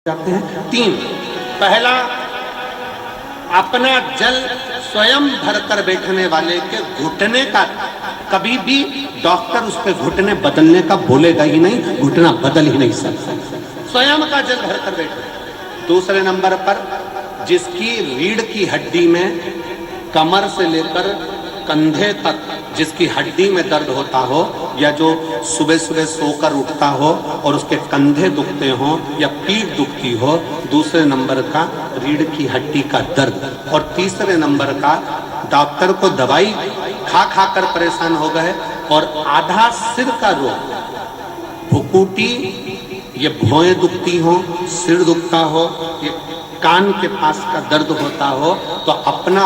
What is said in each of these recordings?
जाते हैं। तीन, पहला, अपना जल स्वयं भरकर बैठने वाले के घुटने का कभी भी डॉक्टर उस पे घुटने बदलने का बोलेगा ही नहीं, घुटना बदल ही नहीं सकता, स्वयं का जल भरकर बैठे। दूसरे नंबर पर, जिसकी रीढ़ की हड्डी में कमर से लेकर कंधे तक जिसकी हड्डी में दर्द होता हो, या जो सुबह सुबह सोकर उठता हो और उसके कंधे दुखते हो या पीठ दुखती हो। दूसरे नंबर का रीढ़ की हड्डी का दर्द। और तीसरे नंबर का, डॉक्टर को दवाई खा खा कर परेशान हो गए और आधा सिर का रोग, भुकुटी, ये भौएं दुखती हो, सिर दुखता हो, ये कान के पास का दर्द होता हो, तो अपना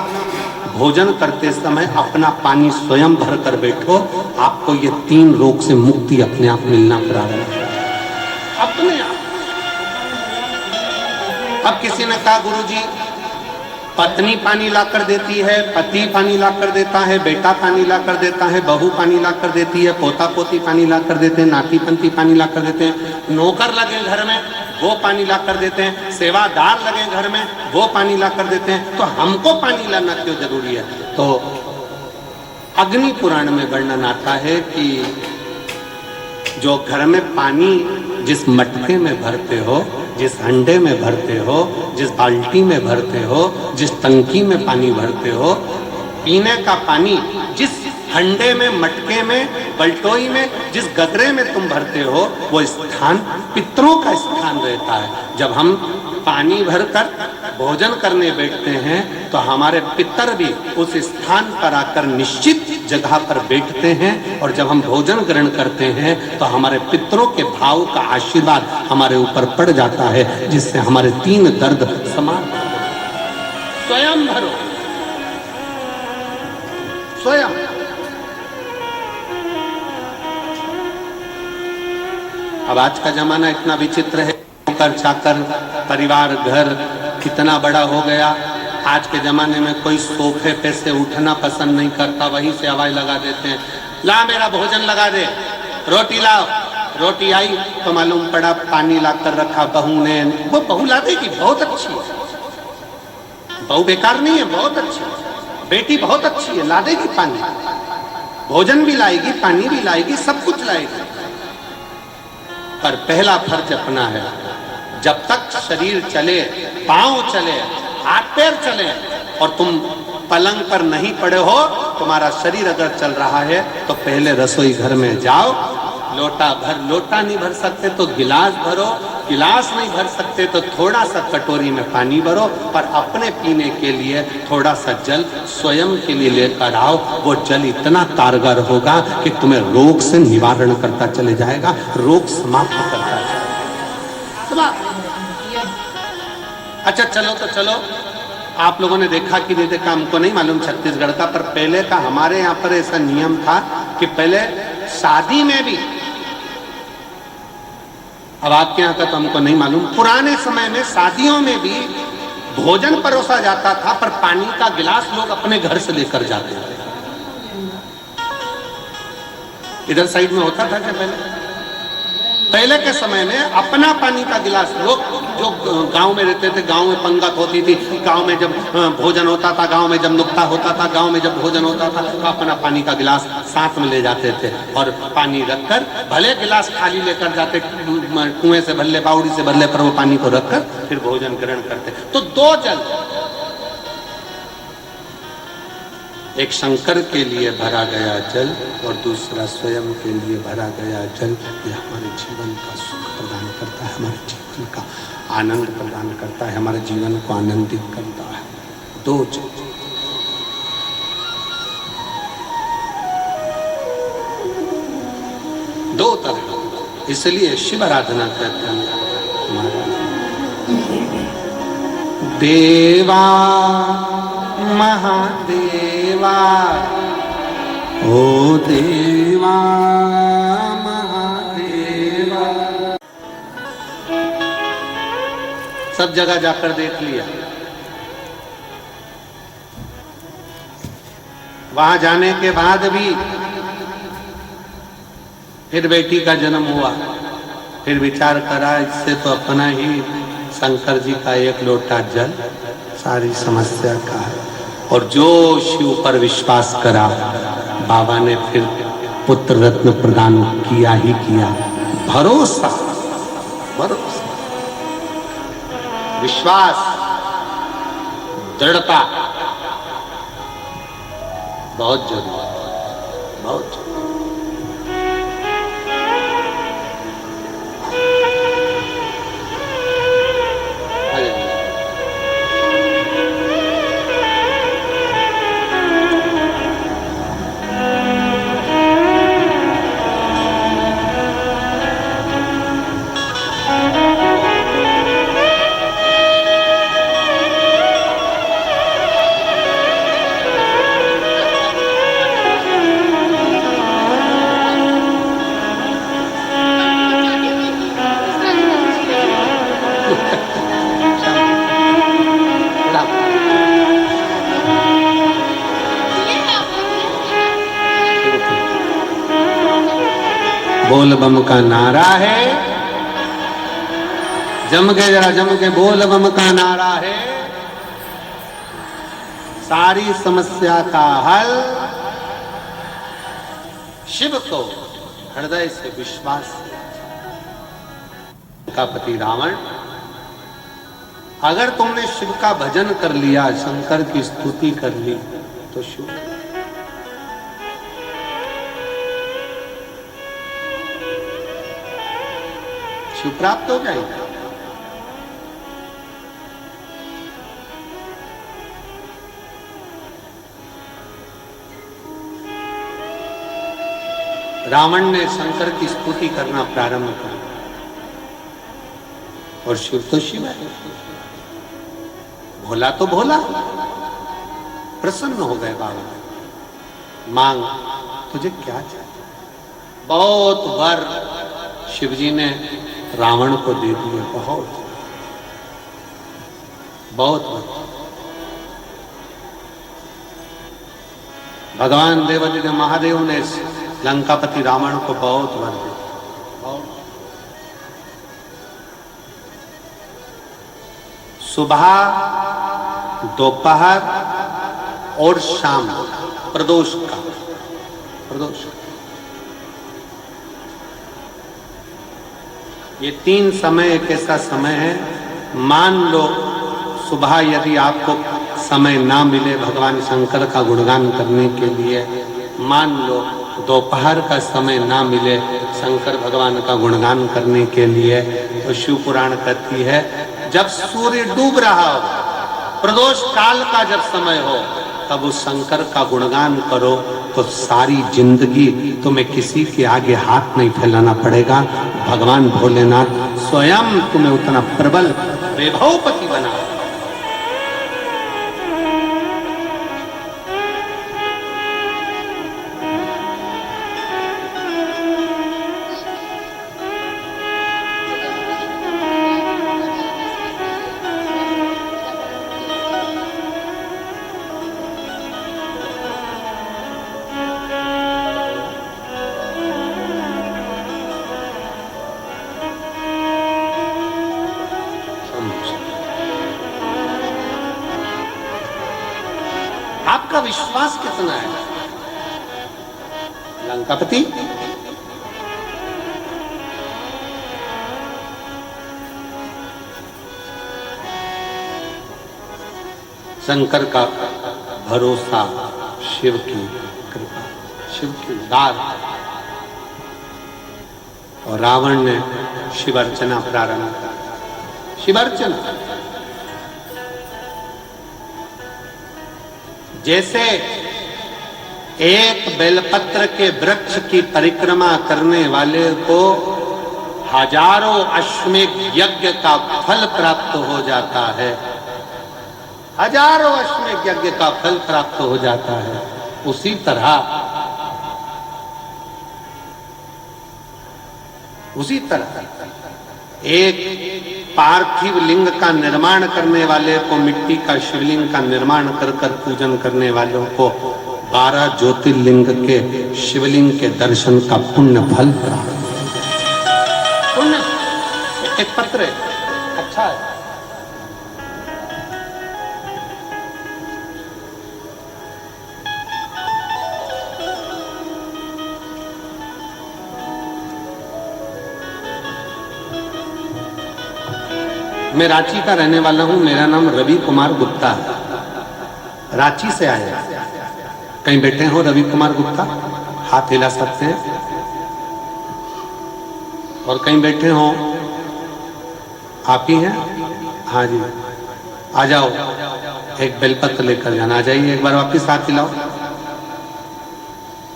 भोजन करते समय अपना पानी स्वयं भर कर बैठो, आपको ये तीन रोग से मुक्ति अपने आप मिलना प्रारंभ होगा, अपने आप। अब किसी ने कहा, गुरुजी पत्नी पानी ला कर देती है, पति पानी ला कर देता है, बेटा पानी ला कर देता है, बहू पानी ला कर देती है, पोता पोती पानी ला कर देते हैं, नाती पंती पानी ला कर देते हैं, नौकर लगे घर में वो पानी ला कर देते हैं, सेवादार लगे घर में वो पानी ला कर देते हैं, तो हमको पानी लाना क्यों जरूरी है? तो अग्नि पुराण में वर्णन आता है कि जो घर में पानी जिस मटके में भरते हो, जिस हंडे में भरते हो, जिस बाल्टी में भरते हो, जिस टंकी में पानी भरते हो, पीने का पानी जिस हंडे में, मटके में, बल्टोई में, जिस गगरे में तुम भरते हो, वो स्थान पितरों का स्थान रहता है। जब हम पानी भरकर भोजन करने बैठते हैं तो हमारे पितर भी उस स्थान पर आकर निश्चित जगह पर बैठते हैं, और जब हम भोजन ग्रहण करते हैं तो हमारे पितरों के भाव का आशीर्वाद हमारे ऊपर पड़ जाता है, जिससे हमारे तीन दर्द समाप्त हो। स्वयं भरो, स्वयं। अब आज का जमाना इतना विचित्र है, नौकर चाकर, परिवार, घर कितना बड़ा हो गया। आज के जमाने में कोई सोफे पे से उठना पसंद नहीं करता, वहीं से आवाज लगा देते हैं, ला मेरा भोजन लगा दे, रोटी लाओ। रोटी आई तो मालूम पड़ा पानी ला कर रखा बहू ने। वो बहू ला देगी, बहुत अच्छी है, बहू बेकार नहीं है, बहुत अच्छी है, बेटी बहुत अच्छी है, ला देगी पानी, भोजन भी लाएगी, पानी भी लाएगी, सब कुछ लाएगी। पर पहला फर्ज अपना है, जब तक शरीर चले, पांव चले, हाथ पैर चले, और तुम पलंग पर नहीं पड़े हो, तुम्हारा शरीर अगर चल रहा है तो पहले रसोई घर में जाओ, लोटा भर, लोटा नहीं भर सकते तो गिलास भरो, गिलास नहीं भर सकते तो थोड़ा सा कटोरी में पानी भरो, पर अपने पीने के लिए थोड़ा सा जल स्वयं के लिए लेकर आओ। वो जल इतना कारगर होगा कि तुम्हें रोग से निवारण करता चले जाएगा, रोग समाप्त करता जाएगा। अच्छा चलो तो चलो, आप लोगों ने देखा कि नहीं देखा हमको नहीं मालूम छत्तीसगढ़ का, पर पहले का हमारे यहाँ पर ऐसा नियम था कि पहले शादी में भी, अब आपके यहाँ का तो हमको नहीं मालूम, पुराने समय में शादियों में भी भोजन परोसा जाता था, पर पानी का गिलास लोग अपने घर से लेकर जाते थे। इधर साइड में होता था क्या पहले के समय में अपना पानी का गिलास, लोग जो गांव में रहते थे, गांव में पंगत होती थी, गांव में जब भोजन होता था, गांव में जब नुक्ता होता था, गांव में जब भोजन होता था, तो अपना पानी का गिलास साथ में ले जाते थे, और पानी रखकर, भले गिलास खाली लेकर जाते, कुएं से भरले, बावड़ी से भरले, पर वो पानी को रखकर फिर भोजन ग्रहण करते। तो दो जल, एक शंकर के लिए भरा गया जल और दूसरा स्वयं के लिए भरा गया जल, ये हमारे जीवन का सुख प्रदान करता है, हमारे जीवन का आनंद प्रदान करता है, हमारे जीवन को आनंदित करता है। दो जल, दो तरह, इसलिए शिव आराधना कहते हैं देवा महादेवा, ओ देवा महादेवा। सब जगह जाकर देख लिया, वहां जाने के बाद भी फिर बेटी का जन्म हुआ, फिर विचार करा इससे तो अपना ही शंकर जी का एक लोटा जल सारी समस्या का है। और जो शिव पर विश्वास करा, बाबा ने फिर पुत्र रत्न प्रदान किया ही किया। भरोसा, भरोसा, विश्वास, दृढ़ता बहुत जरूरी है, बहुत जरूरी। बोल बम का नारा है, जम के जरा जम के बोल बम का नारा है। सारी समस्या का हल शिव को हृदय से विश्वास का पति रावण, अगर तुमने शिव का भजन कर लिया, शंकर की स्तुति कर ली, तो शिव शिव प्राप्त हो जाएगा। रावण ने शंकर की स्तुति करना प्रारंभ किया और शिव तो शिव है, भोला तो भोला। प्रसन्न हो गए बाबा, मांग तुझे क्या चाहिए। बहुत वर शिवजी ने रावण को दे दिए, बहुत बहुत वर। भगवान देवादिदेव महादेव ने लंकापति रावण को बहुत वर दिया। सुबह, दोपहर और शाम प्रदोष का, प्रदोष ये 3 समय एक ऐसा समय है, मान लो सुबह यदि आपको समय ना मिले भगवान शंकर का गुणगान करने के लिए, मान लो दोपहर का समय ना मिले शंकर भगवान का गुणगान करने के लिए, तो शिव पुराण कहती है जब सूर्य डूब रहा हो, प्रदोष काल का जब समय हो, तब उस शंकर का गुणगान करो तो सारी जिंदगी तुम्हें किसी के आगे हाथ नहीं फैलाना पड़ेगा। भगवान भोलेनाथ स्वयं तुम्हें उतना प्रबल वैभवपति बना। आपका विश्वास कितना है लंकापति? शंकर का भरोसा, शिव की कृपा, शिव की उदार। और रावण ने शिव अर्चना प्रारंभ की। शिव अर्चना जैसे एक बेलपत्र के वृक्ष की परिक्रमा करने वाले को हजारों अश्वमेध यज्ञ का फल प्राप्त हो जाता है, हजारों अश्वमेध यज्ञ का फल प्राप्त हो जाता है, उसी तरह एक पार्थिव लिंग का निर्माण करने वाले को, मिट्टी का शिवलिंग का निर्माण कर कर पूजन करने वालों को 12 ज्योतिर्लिंग के शिवलिंग के दर्शन का पुण्य फल प्राप्त। पुण्य एक पत्र है, अच्छा है, मैं रांची का रहने वाला हूं, मेरा नाम रवि कुमार गुप्ता है, रांची से आया। कहीं बैठे हो रवि कुमार गुप्ता? हाथ हिला सकते हैं। और कहीं बैठे हो? आप ही हैं? हाँ जी, आ जाओ, एक बेलपत्र लेकर जाना। आ जाइए, एक बार वापिस हाथ हिलाओ,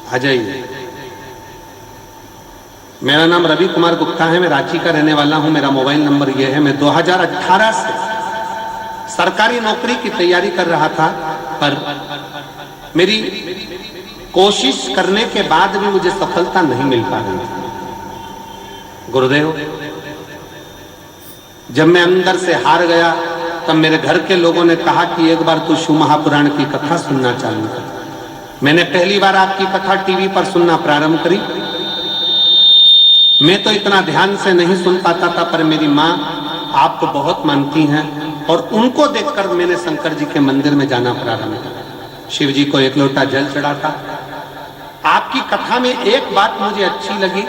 आ जाइए। मेरा नाम रवि कुमार गुप्ता है, मैं रांची का रहने वाला हूं, मेरा मोबाइल नंबर यह है। मैं 2018 से सरकारी नौकरी की तैयारी कर रहा था, पर मेरी कोशिश करने के बाद भी मुझे सफलता नहीं मिल पा रही थी। गुरुदेव, जब मैं अंदर से हार गया तब मेरे घर के लोगों ने कहा कि एक बार तू शिव महापुराण की कथा सुनना चालू कर। मैंने पहली बार आपकी कथा टीवी पर सुनना प्रारंभ करी। मैं तो इतना ध्यान से नहीं सुन पाता था, पर मेरी माँ आपको बहुत मानती हैं और उनको देखकर मैंने शंकर जी के मंदिर में जाना प्रारंभ किया। शिव जी को एक लोटा जल चढ़ाता। आपकी कथा में एक बात मुझे अच्छी लगी,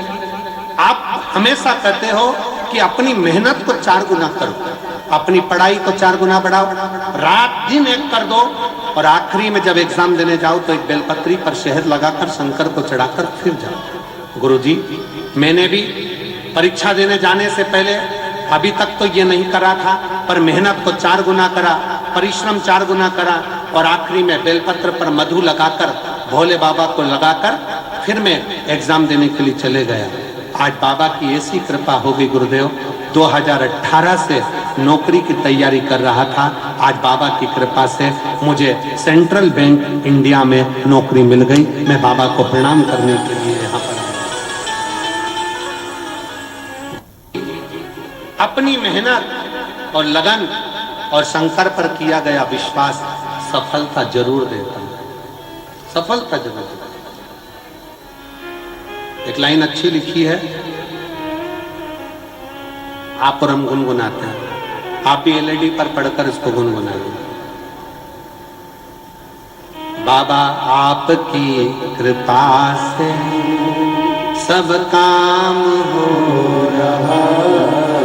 आप हमेशा कहते हो कि अपनी मेहनत को 4 गुना करो, अपनी पढ़ाई को 4 गुना बढ़ाओ, रात दिन एक कर दो, और आखिरी में जब एग्जाम देने जाओ तो एक बेलपत्री पर शहद लगाकर शंकर को चढ़ाकर फिर जाओ। गुरुजी, मैंने भी परीक्षा देने जाने से पहले अभी तक तो ये नहीं करा था, पर मेहनत को 4 गुना करा, परिश्रम 4 गुना करा, और आखिरी में बेलपत्र पर मधु लगाकर भोले बाबा को लगाकर फिर मैं एग्जाम देने के लिए चले गया। आज बाबा की ऐसी कृपा हो गई गुरुदेव, 2018 से नौकरी की तैयारी कर रहा था, आज बाबा की कृपा से मुझे सेंट्रल बैंक इंडिया में नौकरी मिल गई। मैं बाबा को प्रणाम करने के लिए यहाँ पर आया। अपनी मेहनत और लगन और शंकर पर किया गया विश्वास सफलता जरूर देता है, सफलता जरूर देता है। एक लाइन अच्छी लिखी है, आप और हम गुनगुनाते हैं, आप भी एलईडी पर पढ़कर इसको गुनगुनाइए। बाबा आपकी कृपा से सब काम हो रहा है,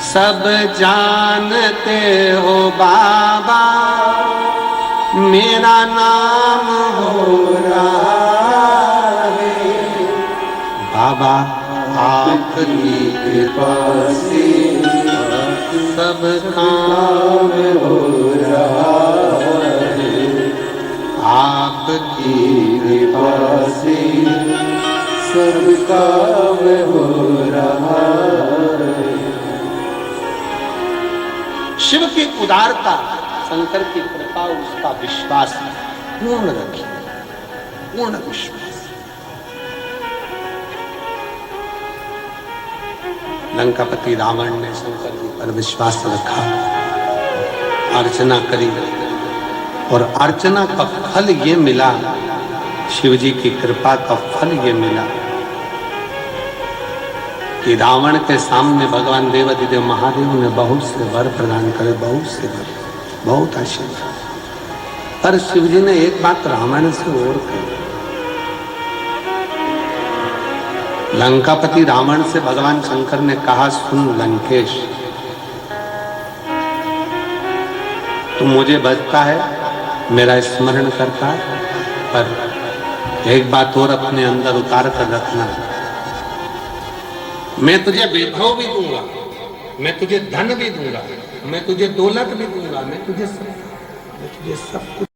सब जानते हो बाबा मेरा नाम हो रहा है। बाबा आपकी कृपा से सब काम हो रहा है, आपकी कृपा से सब काम हो रहा है। शिव की उदारता, शंकर की कृपा, उसका विश्वास पूर्ण रखिए, पूर्ण विश्वास। लंकापति रावण ने शंकर जी पर विश्वास रखा, अर्चना करी, और अर्चना का फल ये मिला, शिव जी की कृपा का फल ये मिला कि रावण के सामने भगवान देवाधिदेव महादेव ने बहुत से वर प्रदान करे, बहुत से वर, बहुत आशीर्वाद। पर शिव जी ने एक बात रावण से और कही। लंकापति रावण से भगवान शंकर ने कहा, सुन लंकेश, तू मुझे भजता है, मेरा स्मरण करता है, पर एक बात और अपने अंदर उतार कर रखना, मैं तुझे वैभव भी दूंगा, मैं तुझे धन भी दूंगा, मैं तुझे दौलत भी दूंगा, मैं तुझे सब कुछ